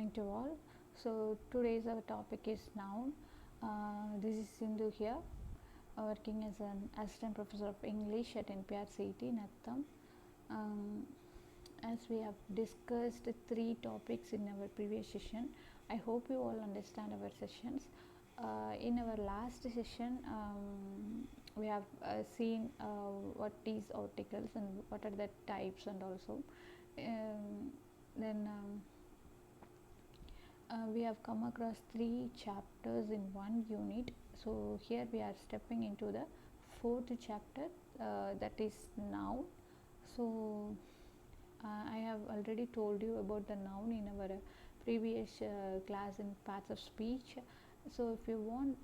morning to all. So today's our topic is noun. This is Sindhu here, working as an assistant professor of English at NPRCET NATHAM. As we have discussed 3 topics in our previous session, I hope you all understand our sessions. In our last session, we have seen what is articles and what are the types, and also then we have come across 3 chapters in one unit. So here we are stepping into the 4th chapter, that is noun. So I have already told you about the noun in our previous class in parts of speech. So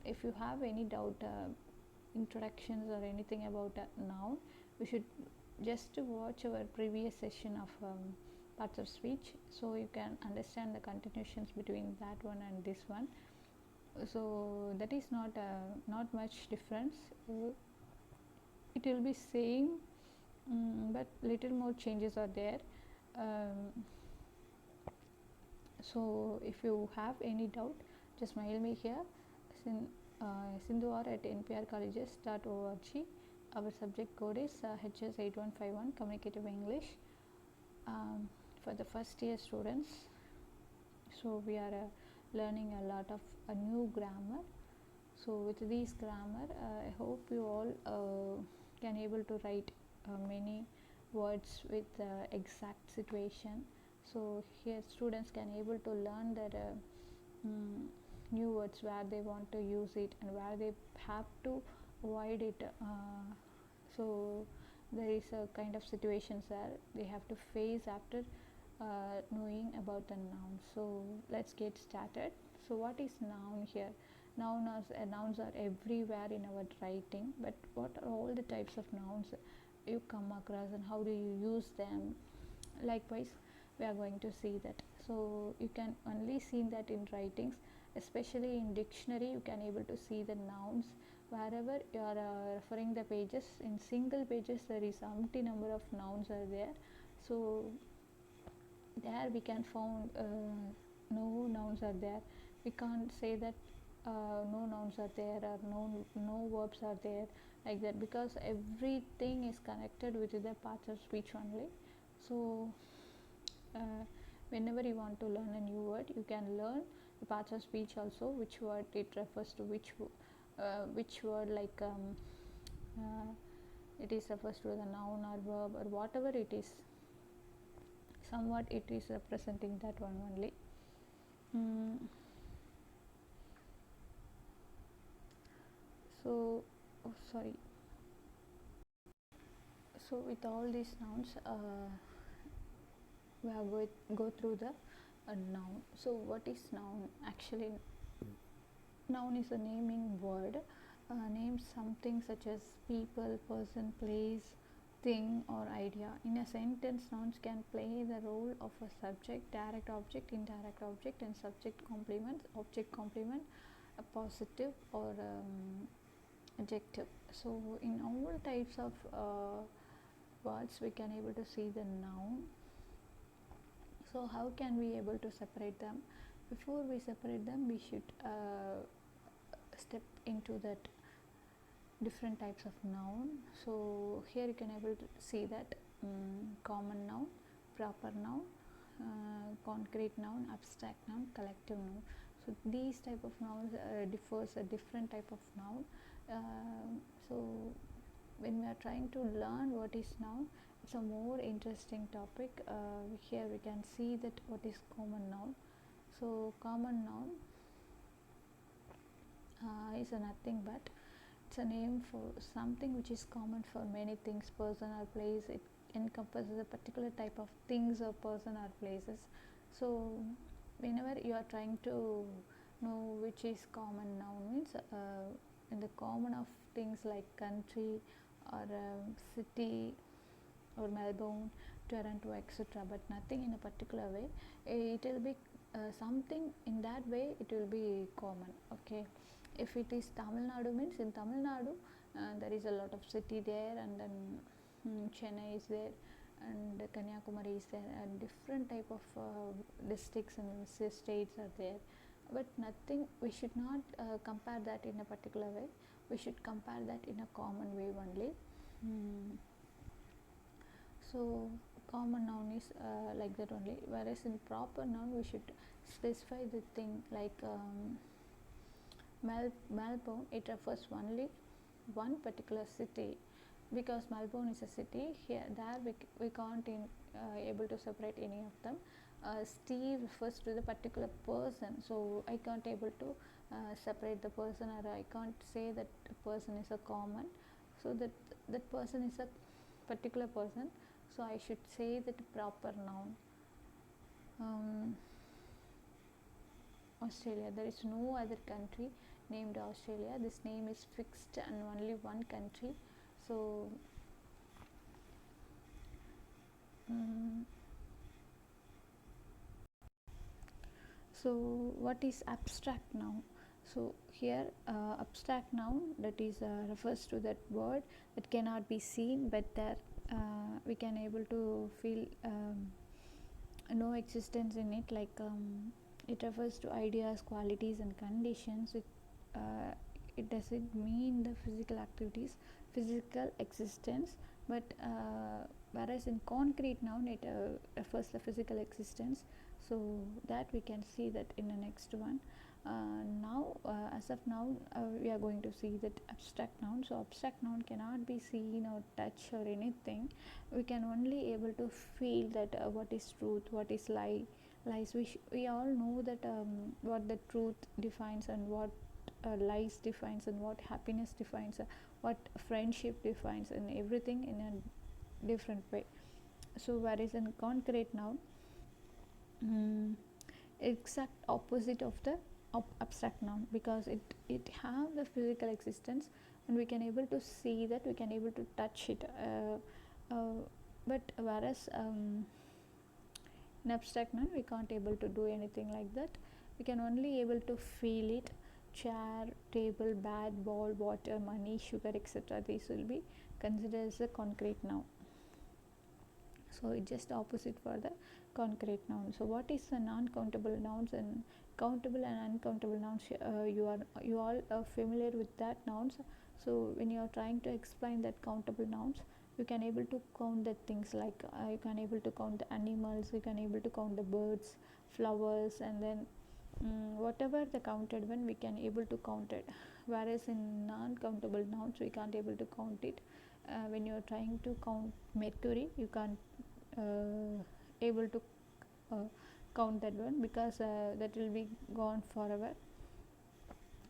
if you have any doubt, introductions or anything about a noun, we should just watch our previous session of parts of speech, so you can understand the continuations between that one and this one. So that is not much difference. It will be same, but little more changes are there. So if you have any doubt, just mail me here, Sindhuar at NPRColleges.org. Our subject code is HS8151 Communicative English, for the first year students. So we are learning a lot of new grammar. So with this grammar, I hope you all can able to write many words with exact situation. So here students can able to learn that new words where they want to use it and where they have to avoid it. So there is a kind of situations there they have to face after knowing about the noun. So let's get started. So what is noun here? Nouns are everywhere in our writing, but what are all the types of nouns you come across and how do you use them? Likewise, we are going to see that. So you can only see that in writings, especially in dictionary. You can able to see the nouns wherever you are referring the pages. In single pages there is umpty number of nouns are there. So there we can found no nouns are there. We can't say that no nouns are there or no verbs are there, like that, because everything is connected with the parts of speech only. So whenever you want to learn a new word, you can learn the parts of speech also, which word it refers to which word, like it is refers to the noun or verb or whatever it is, somewhat it is representing that one only. So sorry. So with all these nouns, we have go through the noun. So what is noun? Actually, noun is a naming word. Names something such as people, person, place, thing or idea. In a sentence, nouns can play the role of a subject, direct object, indirect object, and subject complement, object complement, a positive or adjective. So in all types of words we can able to see the noun. So how can we able to separate them? Before we separate them, we should step into that different types of noun. So here you can able to see that common noun, proper noun, concrete noun, abstract noun, collective noun. So these type of nouns differs a different type of noun. So when we are trying to learn what is noun, it's a more interesting topic. Here we can see that what is common noun. So common noun is nothing but it's a name for something which is common for many things, person or place. It encompasses a particular type of things or person or places. So whenever you are trying to know which is common noun, means in the common of things like country or city or Melbourne, Toronto, etc., but nothing in a particular way. It will be something in that way, it will be common. Okay, if it is Tamil Nadu, means in Tamil Nadu there is a lot of city there, and then Chennai is there, and Kanyakumari is there, different type of districts and states are there, but nothing, we should not compare that in a particular way, we should compare that in a common way only. So common noun is like that only, whereas in proper noun we should specify the thing, like Melbourne, it refers only one particular city, because Melbourne is a city. Here there we can't able to separate any of them. Steve refers to the particular person, so I can't able to separate the person, or I can't say that person is a common, so that person is a particular person, so I should say that proper noun. Australia, there is no other country named Australia, this name is fixed and only one country. So so what is abstract noun? So here abstract noun, that is refers to that word that cannot be seen, but that we can able to feel no existence in it, like it refers to ideas, qualities and conditions. It doesn't mean the physical activities, physical existence, but whereas in concrete noun it refers the physical existence. So that we can see that in the next one. Now as of now we are going to see that abstract noun. So abstract noun cannot be seen or touch or anything, we can only able to feel that what is truth, what is lies. We all know that what the truth defines, and what lies defines, and what happiness defines, what friendship defines, and everything in a different way. So whereas in concrete noun, exact opposite of the abstract noun, because it have the physical existence and we can able to see that, we can able to touch it, but whereas in abstract noun we can't able to do anything like that, we can only able to feel it. Chair, table, bat, ball, water, money, sugar, etc., these will be considered as a concrete noun. So it's just opposite for the concrete noun. So what is the non-countable nouns and countable and uncountable nouns? You all are familiar with that nouns. So when you are trying to explain that countable nouns, you can able to count the things, like you can able to count the animals, you can able to count the birds, flowers, and then whatever the counted one we can able to count it, whereas in non-countable nouns we can't able to count it. When you are trying to count mercury, you can't able to count that one, because that will be gone forever,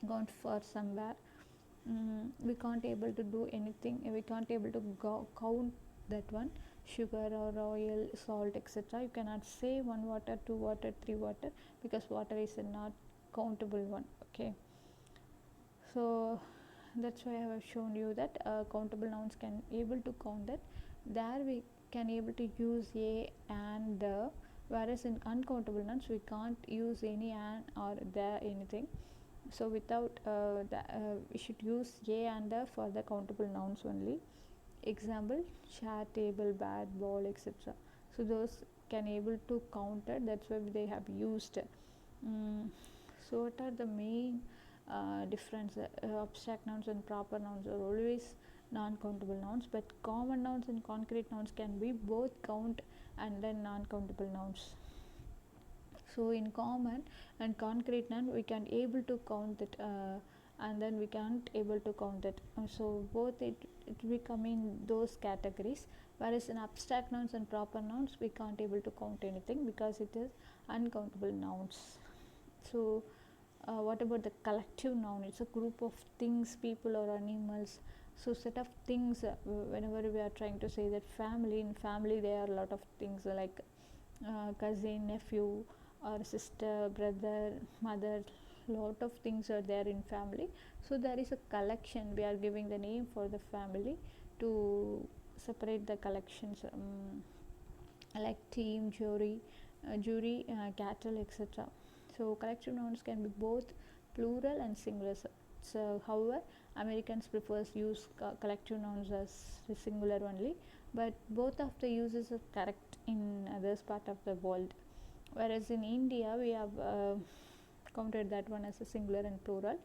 gone for somewhere. We can't able to do anything, we can't able to count that one. Sugar or oil, salt, etc., you cannot say 1 water, 2 water, 3 water, because water is a not countable one. Okay, so that's why I have shown you that countable nouns can able to count that, there we can able to use a and the, whereas in uncountable nouns we can't use any and or the anything. So without we should use a and the for the countable nouns only. Example, chair, table, bat, ball, etc. So those can able to count it, that's why they have used. So what are the main difference? Abstract nouns and proper nouns are always non-countable nouns, but common nouns and concrete nouns can be both count and then non-countable nouns. So in common and concrete noun we can able to count that, and then we can't able to count that, so both it will come in those categories, whereas in abstract nouns and proper nouns we can't able to count anything, because it is uncountable nouns. So what about the collective noun? It's a group of things, people or animals. So set of things, whenever we are trying to say that family, in family there are a lot of things, like cousin, nephew or sister, brother, mother, lot of things are there in family. So there is a collection, we are giving the name for the family to separate the collections, like team, jury, cattle, etc. So collective nouns can be both plural and singular. So however Americans prefers use collective nouns as singular only, but both of the uses are correct in this part of the world, whereas in India we have counted that one as a singular and plural.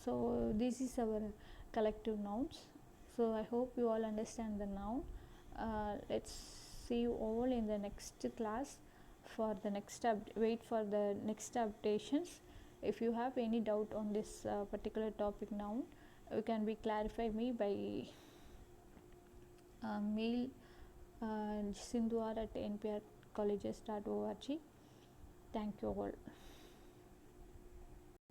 So this is our collective nouns. So I hope you all understand the noun. Let's see you all in the next class for the next wait for the next updations. If you have any doubt on this particular topic noun, you can be clarify me by mail sindhuar@nprcolleges.org. Thank you all.